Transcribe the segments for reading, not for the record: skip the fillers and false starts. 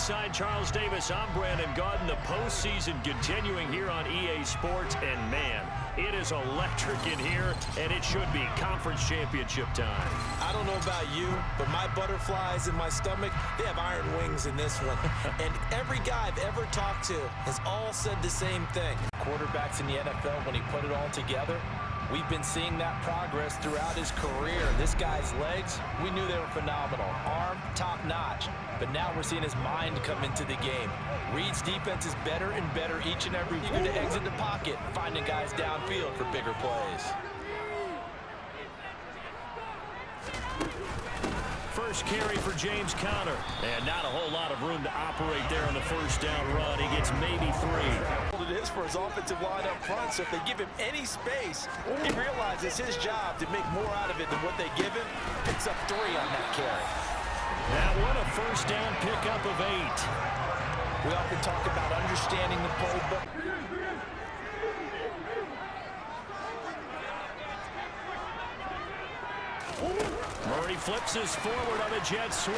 alongside Charles Davis, I'm Brandon Gaudin. The postseason continuing here on EA Sports, and man, it is electric in here, and it should be conference championship time. I don't know about you, but my butterflies in my stomach, they have iron wings in this one. And every guy I've ever talked to has all said the same thing. Quarterbacks in the NFL, when he put it all together, we've been seeing that progress throughout his career. This guy's legs, we knew they were phenomenal. Arm, top-notch. But now we're seeing his mind come into the game. Reed's defense is better and better each and every week to exit the pocket, finding guys downfield for bigger plays. First carry for James Conner. And not a whole lot of room to operate there on the first down run. He gets maybe 3. It is for his offensive line up front, so if they give him any space, he realizes his job to make more out of it than what they give him. Picks up 3 on that carry. That one a first down pickup of 8. We often talk about understanding the playbook. Murray flips us forward on a jet sweep.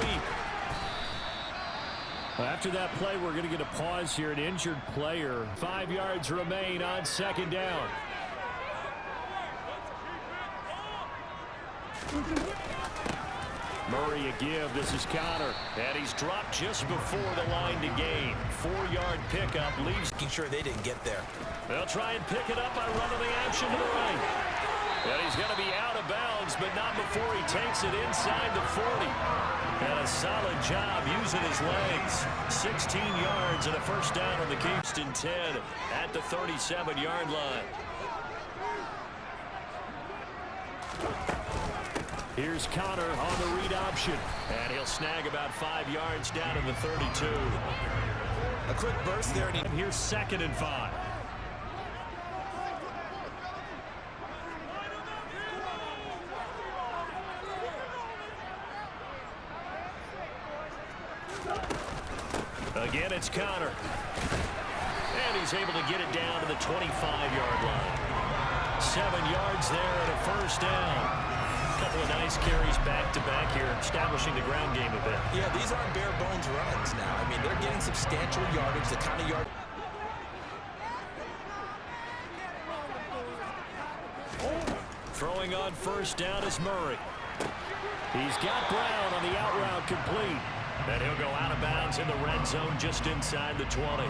After that play, we're going to get a pause here. An injured player. 5 yards remain on second down. Murray a give. This is Conner. And he's dropped just before the line to gain. 4-yard pickup leaves. Making sure they didn't get there. They'll try and pick it up by running the action to the right. And he's going to be out of bounds, but not before he takes it inside the 40. And a solid job using his legs. 16 yards and a first down on the Kingston 10 at the 37-yard line. Here's Conner on the read option. And he'll snag about 5 yards down to the 32. A quick burst there. And here's 2nd and 5. Again, it's Conner. And he's able to get it down to the 25-yard line. 7 yards there and a first down. A couple of nice carries back-to-back here, establishing the ground game a bit. Yeah, these aren't bare-bones runs now. I mean, they're getting substantial yardage, the kind of yard. Throwing on first down is Murray. He's got Brown on the out route complete. And he'll go out of bounds in the red zone just inside the 20.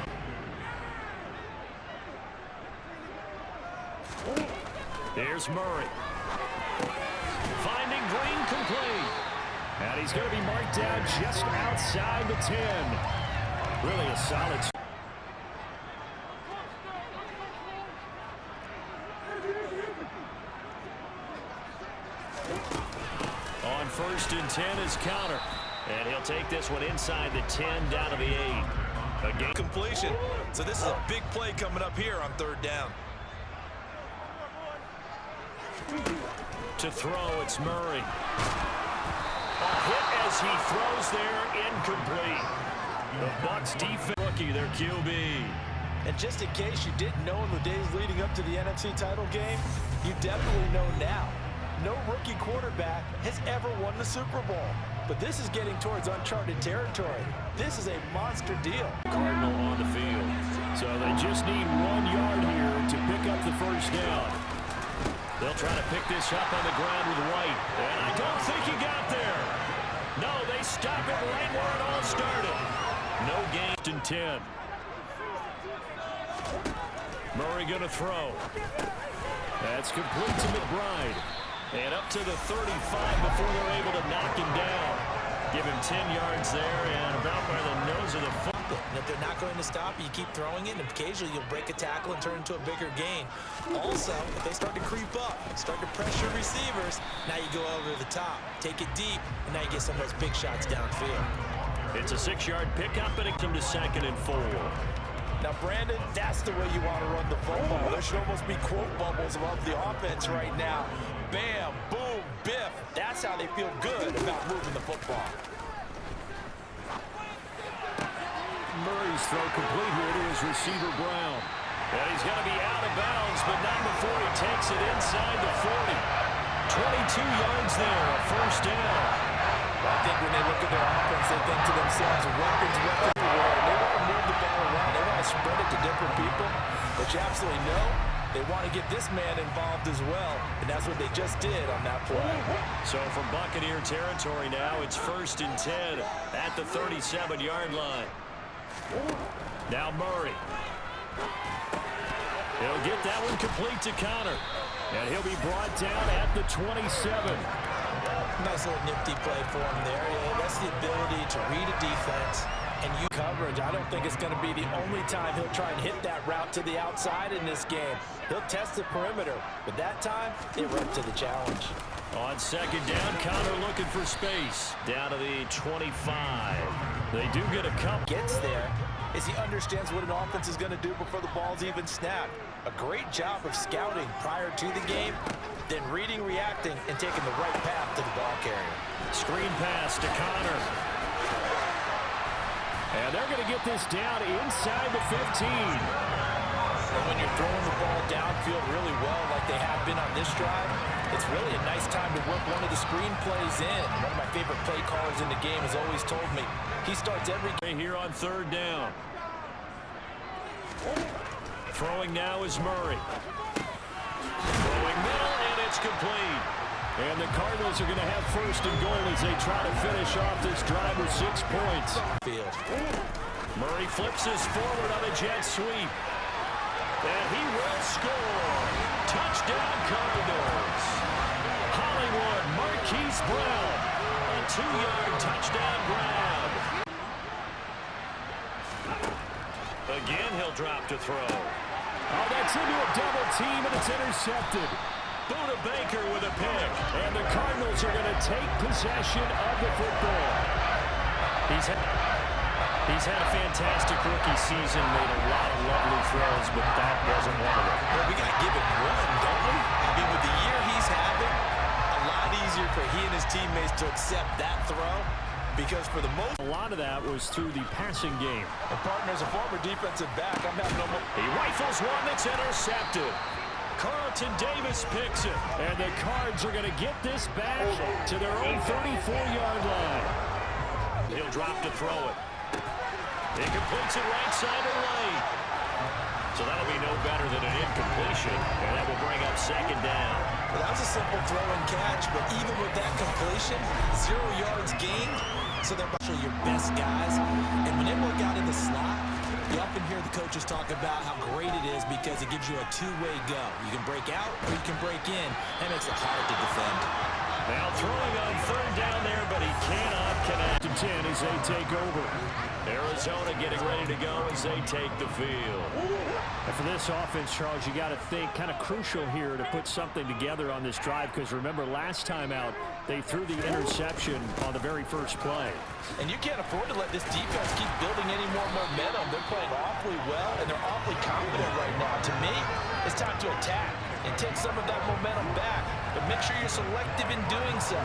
Here's Murray. Finding Green complete. And he's going to be marked down just outside the 10. Really a solid. On 1st and 10 is Conner. And he'll take this one inside the 10 down to the 8. Again. Completion. So this is a big play coming up here on 3rd down. To throw, it's Murray. A hit as he throws there, incomplete. The Bucs defense rookie, their QB. And just in case you didn't know in the days leading up to the NFC title game, you definitely know now. No rookie quarterback has ever won the Super Bowl. But this is getting towards uncharted territory. This is a monster deal. Cardinal on the field. So they just need 1 yard here to pick up the first down. They'll try to pick this up on the ground with White. And I don't think he got there. No, they stop it right where it all started. No gain in 10. Murray going to throw. That's complete to McBride. And up to the 35 before they're able to knock him down. Give him 10 yards there and about by the nose of the foot. And if they're not going to stop you, keep throwing it, and occasionally you'll break a tackle and turn into a bigger gain. Also, if they start to creep up, start to pressure receivers, now you go over the top, take it deep, and now you get some of those big shots downfield. It's a 6-yard pickup, and it comes to 2nd and 4. Now, Brandon, that's the way you want to run the football. There should almost be quote bubbles above the offense right now. Bam, boom, biff. That's how they feel good about moving the football. Murray's throw complete here to his receiver, Brown. And he's going to be out of bounds, but not before he takes it inside the 40. 22 yards there, a first down. I think when they look at their offense, they think to themselves, weapons, weapons. ball around. They want to spread it to different people, but you absolutely know they want to get this man involved as well, and that's what they just did on that play. So from Buccaneer territory now, it's 1st and 10 at the 37-yard line. Now Murray. He'll get that one complete to Connor, and he'll be brought down at the 27. Nice little nifty play for him there. Yeah, that's the ability to read a defense and use coverage. I don't think it's going to be the only time he'll try and hit that route to the outside in this game. He'll test the perimeter, but that time, they were up to the challenge. On 2nd down, Connor looking for space. Down to the 25. They do get a couple. Gets there as he understands what an offense is going to do before the ball's even snapped. A great job of scouting prior to the game, then reading, reacting, and taking the right path to the ball carrier. Screen pass to Connor. And they're going to get this down inside the 15. And when you're throwing the ball downfield really well like they have been on this drive, it's really a nice time to work one of the screen plays in. One of my favorite play callers in the game has always told me he starts every game here on 3rd down. Throwing now is Murray. Throwing middle, and it's complete. And the Cardinals are going to have 1st and goal as they try to finish off this drive with 6 points. Murray flips this forward on a jet sweep. And he will score. Touchdown Cardinals. Hollywood Marquise Brown. A 2-yard touchdown grab. Again, he'll drop to throw. Oh, that's into a double team, and it's intercepted. Buda Baker with a pick. And the Cardinals are going to take possession of the football. He's had a fantastic rookie season, made a lot of lovely throws, but that wasn't one of them. Well, we got to give it one, don't we? I mean, with the year he's having, a lot easier for he and his teammates to accept that throw, because for the most... A lot of that was through the passing game. And partner's a former defensive back. I'm having no more... He rifles one that's intercepted. Carlton Davis picks it, and the Cards are going to get this back to their own 34-yard line. He'll drop to throw it. He completes it right side of the lane. So that'll be no better than an incompletion, and that will bring up 2nd down. Well, that was a simple throw and catch, but even with that completion, 0 yards gained, so they're actually your best guys. And when they work out in the slot, you often hear the coaches talk about how great it is because it gives you a two-way go. You can break out or you can break in. That makes it hard to defend. Now throwing on 3rd down there, but he cannot connect. 10 as they take over. Arizona getting ready to go as they take the field. And for this offense, Charles, you got to think kind of crucial here to put something together on this drive, because remember last time out they threw the interception on the very first play. And you can't afford to let this defense keep building any more momentum. They're playing awfully well, and they're awfully confident right now. To me, it's time to attack and take some of that momentum back, but make sure you're selective in doing so.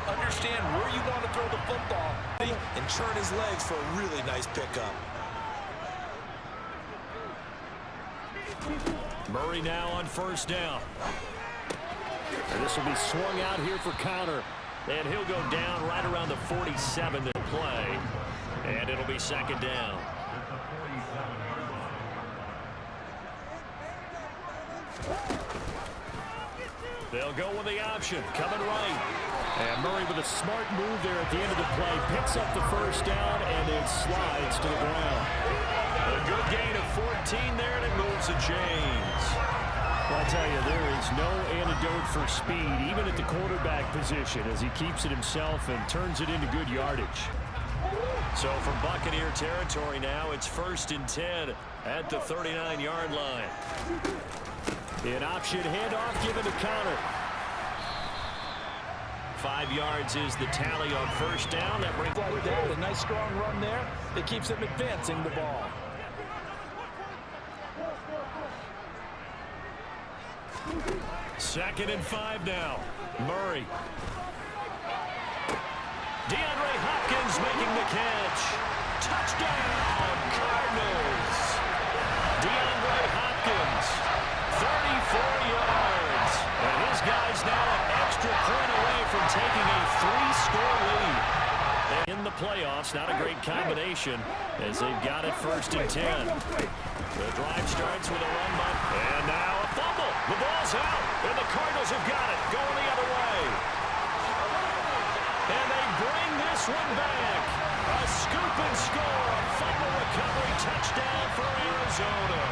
Understand where you want to throw the football and churn his legs for a really nice pickup. Murray now on 1st down. And this will be swung out here for Connor. And he'll go down right around the 47 to play. And it'll be 2nd down. They'll go with the option, coming right. And Murray with a smart move there at the end of the play. Picks up the 1st down and it slides to the ground. A good gain of 14 there, and it moves the chains. Well, I'll tell you, there is no antidote for speed, even at the quarterback position, as he keeps it himself and turns it into good yardage. So from Buccaneer territory now, it's 1st and 10 at the 39-yard line. An option handoff given to Connor. 5 yards is the tally on 1st down. That brings like that. A nice strong run there that keeps them advancing the ball. Second and 5 now. Murray. DeAndre Hopkins making the catch. Touchdown, Cardinals. DeAndre Hopkins, 34 yards. And his guys now an extra point away from taking a 3-score lead. In the playoffs, it's not a great combination as they've got it 1st and 10. The drive starts with a run by, and now a fumble. The ball's out, and the Cardinals have got it, going the other way. And they bring this one back. A scoop and score, a fumble recovery touchdown for Arizona.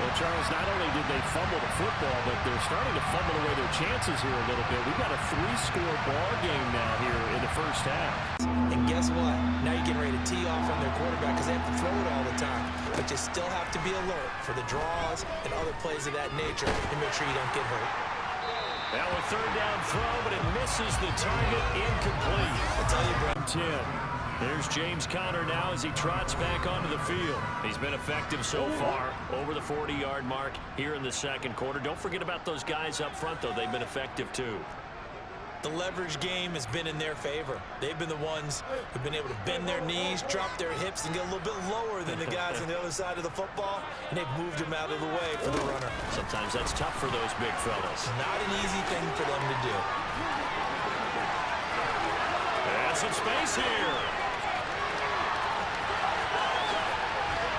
Well, Charles, not only did they fumble the football, but they're starting to fumble away their chances here a little bit. We've got a 3-score ball game now here in the first half. And guess what? Now you're getting ready to tee off on their quarterback because they have to throw it all the time. But you still have to be alert for the draws and other plays of that nature and make sure you don't get hurt. Now a 3rd down throw, but it misses the target, incomplete. I'll tell you, bro. 10. There's James Conner now as he trots back onto the field. He's been effective so far, over the 40-yard mark here in the 2nd quarter. Don't forget about those guys up front, though. They've been effective, too. The leverage game has been in their favor. They've been the ones who've been able to bend their knees, drop their hips, and get a little bit lower than the guys on the other side of the football, and they've moved them out of the way for the runner. Sometimes that's tough for those big fellas. Not an easy thing for them to do. And some space here.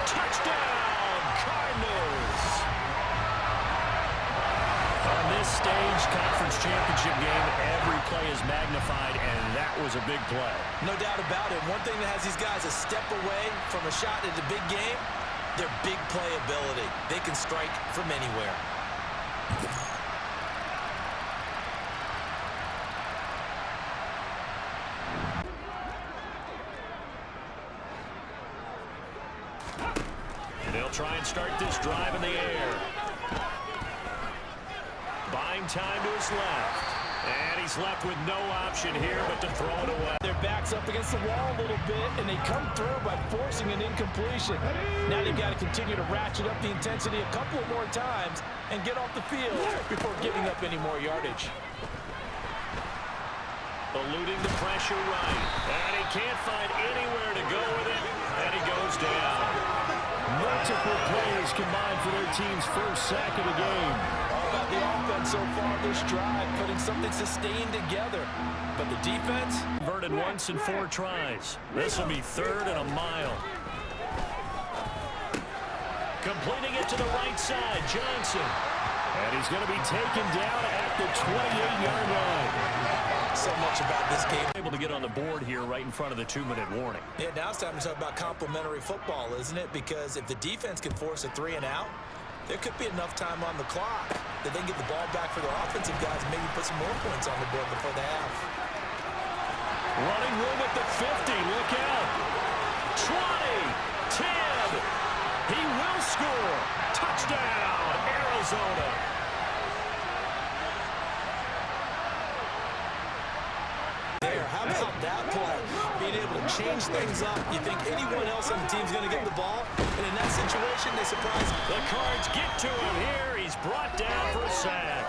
Touchdown, Cardinals! On this stage, conference championship game, every play is magnified, and that was a big play. No doubt about it. One thing that has these guys a step away from a shot at the big game, their big play ability. They can strike from anywhere. They'll try and start this drive in the air. Buying time to his left. And he's left with no option here but to throw it away. Their back's up against the wall a little bit, and they come through by forcing an incompletion. Now they've got to continue to ratchet up the intensity a couple of more times and get off the field before giving up any more yardage. Eluding the pressure right. And he can't find anywhere to go with it. And he goes down. Multiple players combined for their team's first sack of the game. All about the offense so far this drive, putting something sustained together. But the defense? Converted once in 4 tries. This will be 3rd and a mile. Completing it to the right side, Johnson. And he's going to be taken down at the 28-yard line. So much about this game. Able to get on the board here right in front of the 2-minute warning. Yeah, now it's time to talk about complementary football, isn't it? Because if the defense can force a 3 and out, there could be enough time on the clock that they can get the ball back for their offensive guys and maybe put some more points on the board before the half. Running room at the 50. Look out. 20. 10. He will score. Touchdown, Arizona. How about that play? Being able to change things up. You think anyone else on the team's going to get the ball? And in that situation, they surprise. The Cards get to him here. He's brought down for a sack.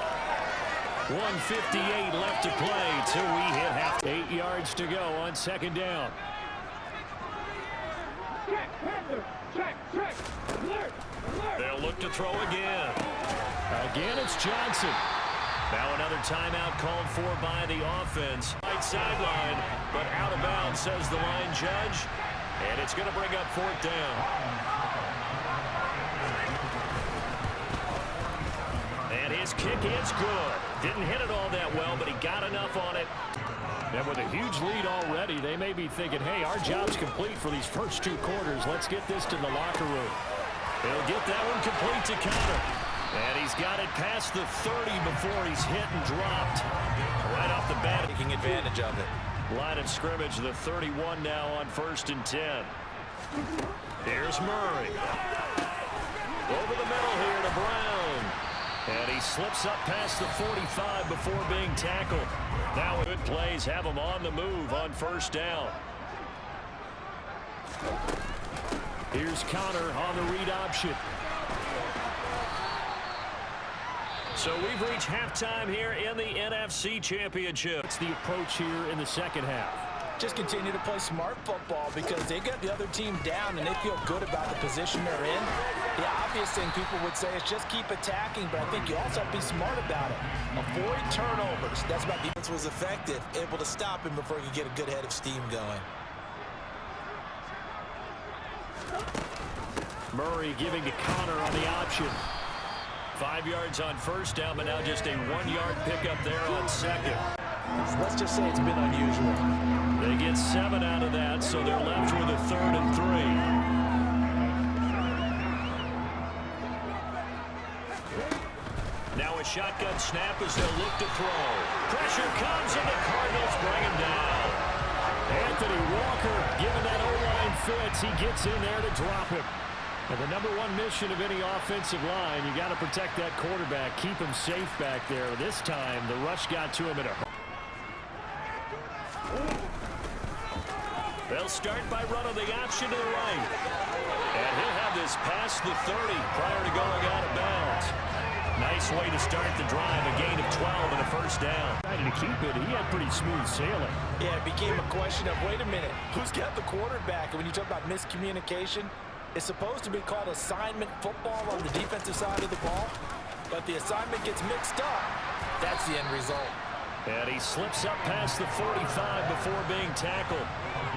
1:58 left to play till we hit half. 8 yards to go on 2nd down. They'll look to throw again. Again, it's Johnson. Now another timeout called for by the offense. Right sideline, but out of bounds, says the line judge. And it's going to bring up 4th down. And his kick is good. Didn't hit it all that well, but he got enough on it. And with a huge lead already, they may be thinking, hey, our job's complete for these first 2 quarters. Let's get this to the locker room. He'll get that one complete to Conner. And he's got it past the 30 before he's hit and dropped. Right off the bat. Taking advantage of it. Line of scrimmage, the 31 now on 1st and 10. Here's Murray. Over the middle here to Brown. And he slips up past the 45 before being tackled. Now good plays have him on the move on 1st down. Here's Conner on the read option. So we've reached halftime here in the NFC Championship. What's the approach here in the 2nd half? Just continue to play smart football because they got the other team down and they feel good about the position they're in. The obvious thing people would say is just keep attacking, but I think you also have to be smart about it. Avoid turnovers. That's about defense was effective, able to stop him before he could get a good head of steam going. Murray giving to Connor on the option. 5 yards on first down, but now just a 1-yard pickup there on second. Let's just say it's been unusual. They get 7 out of that, so they're left with a 3rd and 3. Now a shotgun snap as they'll look to throw. Pressure comes, and the Cardinals bring him down. Anthony Walker giving that O-line fits. He gets in there to drop him. And the number one mission of any offensive line, you got to protect that quarterback, keep him safe back there. This time, the rush got to him at a... They'll start by running the option to the right. And he'll have this past the 30 prior to going out of bounds. Nice way to start the drive, a gain of 12 and a first down. Trying to keep it, he had pretty smooth sailing. Yeah, it became a question of, wait a minute, who's got the quarterback? And when you talk about miscommunication, it's supposed to be called assignment football on the defensive side of the ball, but the assignment gets mixed up. That's the end result. And he slips up past the 45 before being tackled.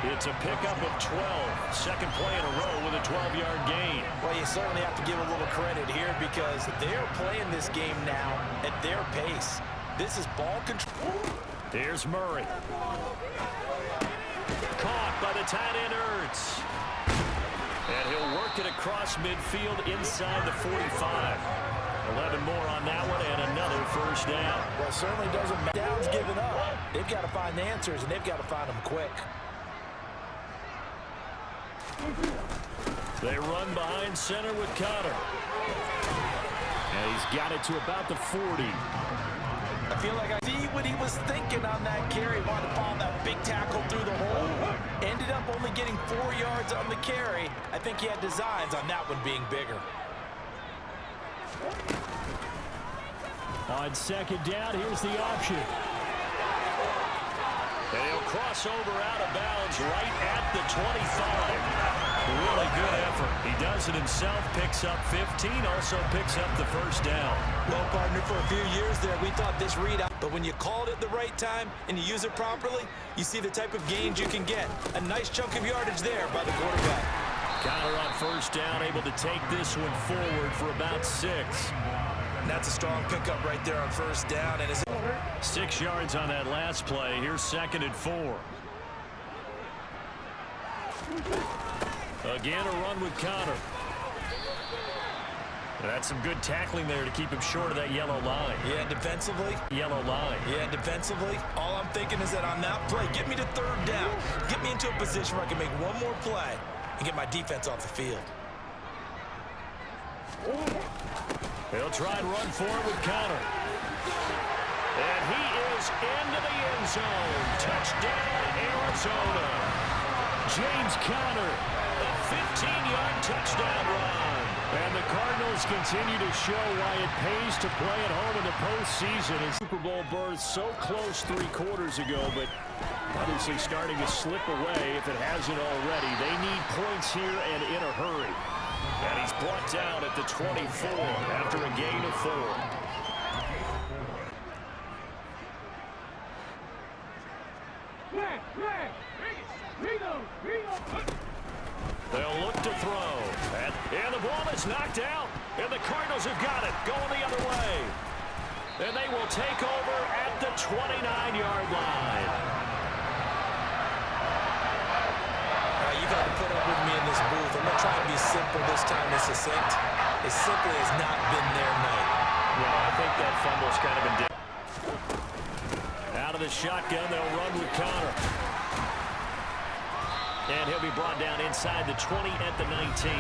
It's a pickup of 12. Second play in a row with a 12-yard gain. Well, you certainly have to give a little credit here because they're playing this game now at their pace. This is ball control. Here's Murray. Caught by the tight end Ertz. And he'll work it across midfield inside the 45. 11 more on that one and another first down. Well, it certainly doesn't matter. Downs given up. They've got to find the answers, and they've got to find them quick. They run behind center with Connor. And he's got it to about the 40. I feel like I see what he was thinking on that carry. Wanted to follow that big tackle through the hole. Ended up only getting 4 yards on the carry. I think he had designs on that one being bigger. On second down, here's the option. And he'll cross over out of bounds right at the 25. Really good effort. He does it himself, picks up 15, also picks up the first down. Well, partner, for a few years there, we thought this readout, but when you call it at the right time and you use it properly, you see the type of gains you can get. A nice chunk of yardage there by the quarterback. Connor on first down, able to take this one forward for about 6. And that's a strong pickup right there on first down. And 6 yards on that last play. Here's 2nd and 4. Again, a run with Connor. That's some good tackling there to keep him short of that yellow line. Yeah, defensively. Yellow line. Yeah, defensively. All I'm thinking is that on that play, get me to 3rd down. Get me into a position where I can make one more play and get my defense off the field. He'll try and run forward with Connor. And he is into the end zone. Touchdown, Arizona. James Conner, a 15-yard touchdown run. And the Cardinals continue to show why it pays to play at home in the postseason. And Super Bowl berth so close 3 quarters ago, but obviously starting to slip away if it hasn't already. They need points here and in a hurry. And he's brought down at the 24 after a gain of 4. They'll look to throw. And the ball is knocked out. And the Cardinals have got it. Going the other way. And they will take over at the 29-yard line. You got to put up with me in this booth. I'm going to try and be simple this time and succinct. It simply has not been their night. Well, I think that fumble's kind of been different. Out of the shotgun, they'll run with Connor. And he'll be brought down inside the 20 at the 19.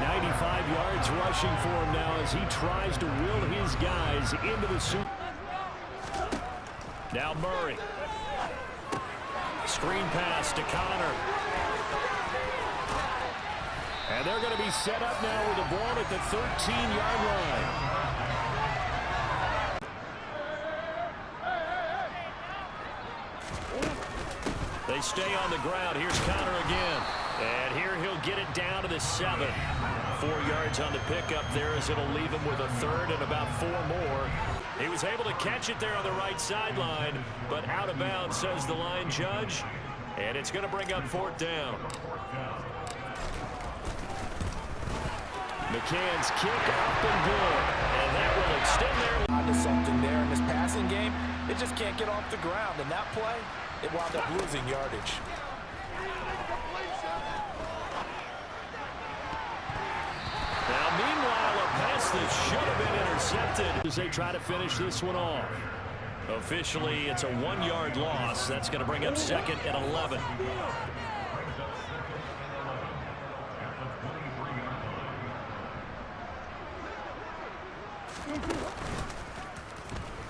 95 yards rushing for him now as he tries to will his guys into the Super. Now Murray. Screen pass to Connor. And they're going to be set up now with the ball at the 13-yard line. They stay on the ground. Here's Connor again. And here he'll get it down to the 7. 4 yards on the pickup there as it'll leave him with a 3rd and about 4 more. He was able to catch it there on the right sideline, but out of bounds, says the line judge. And it's going to bring up 4th down. McCann's kick up and good. And that will extend their... Onto something there in this passing game. It just can't get off the ground. And that play, it wound up losing yardage. Now, meanwhile, a pass that should have been intercepted as they try to finish this one off. Officially, it's a 1-yard loss. That's going to bring up 2nd and 11.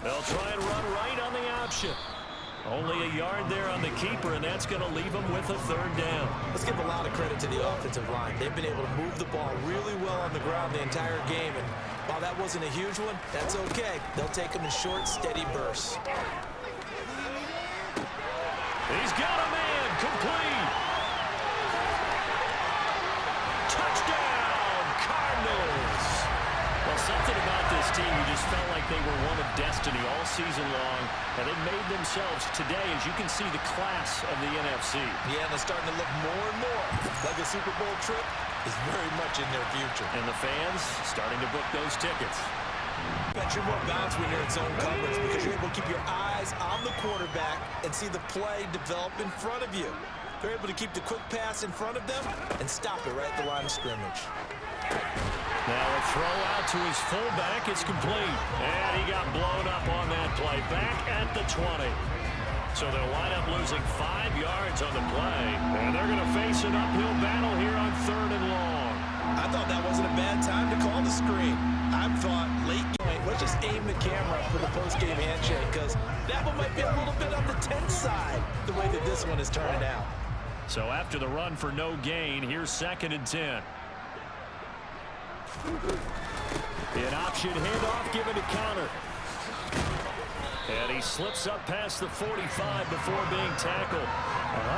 They'll try and run right on the option. Only a yard there on the keeper, and that's going to leave them with a 3rd down. Let's give a lot of credit to the offensive line. They've been able to move the ball really well on the ground the entire game, and while that wasn't a huge one, that's okay. They'll take them in short, steady bursts. He's got a man, complete. Touchdown, Cardinals. Well, something about this team, you just felt like they were one of destiny all season long, and they made themselves today, as you can see, the class of the NFC. Yeah, and they're starting to look more and more like a Super Bowl trip is very much in their future. And the fans starting to book those tickets. Bet you're more balanced when you're in zone coverage because you're able to keep your eyes on the quarterback and see the play develop in front of you. They're able to keep the quick pass in front of them and stop it right at the line of scrimmage. Now a throw out to his fullback. It's complete. And he got blown up on that play. Back at the 20. So they'll wind up losing 5 yards on the play. And they're going to face an uphill battle here on 3rd and long. I thought that wasn't a bad time to call the screen. I thought late game, let's just aim the camera for the post-game handshake because that one might be a little bit on the tense side, the way that this one is turning out. So after the run for no gain, here's 2nd and 10. An option handoff given to Connor. And he slips up past the 45 before being tackled.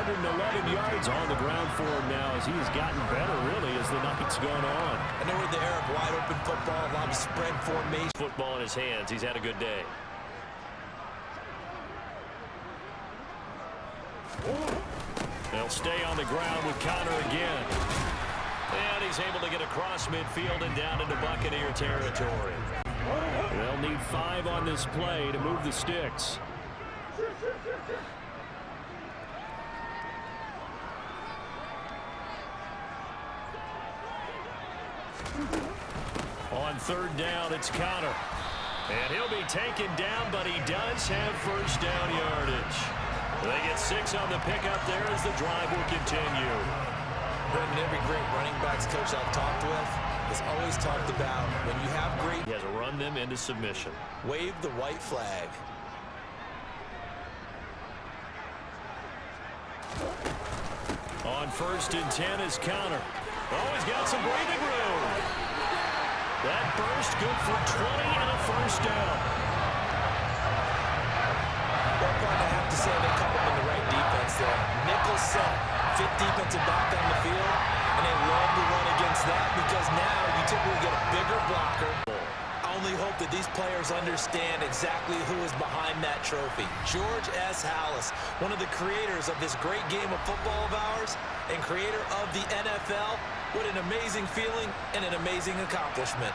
111 yards on the ground for him now as he has gotten better, really, as the night's gone on. I know we're in the era of wide-open football, a lot of spread formation. Football in his hands. He's had a good day. They'll stay on the ground with Connor again. And he's able to get across midfield and down into Buccaneer territory. They'll need 5 on this play to move the sticks. On 3rd down, it's Connor. And he'll be taken down, but he does have 1st down yardage. They get 6 on the pickup there as the drive will continue. Brendan, every great running backs coach I've talked with has always talked about when you have great... He has run them into submission. Wave the white flag. On 1st and 10 is Connor. Oh, he's got some breathing room. That burst good for 20 and a 1st down. Well, part I have to say they caught him in the right defense there. Nickel set, 5th defensive back on the field, and they love to run against that because now you typically get a bigger blocker. I only hope that these players understand exactly who is behind that trophy. George S. Halas, one of the creators of this great game of football of ours and creator of the NFL. What an amazing feeling and an amazing accomplishment.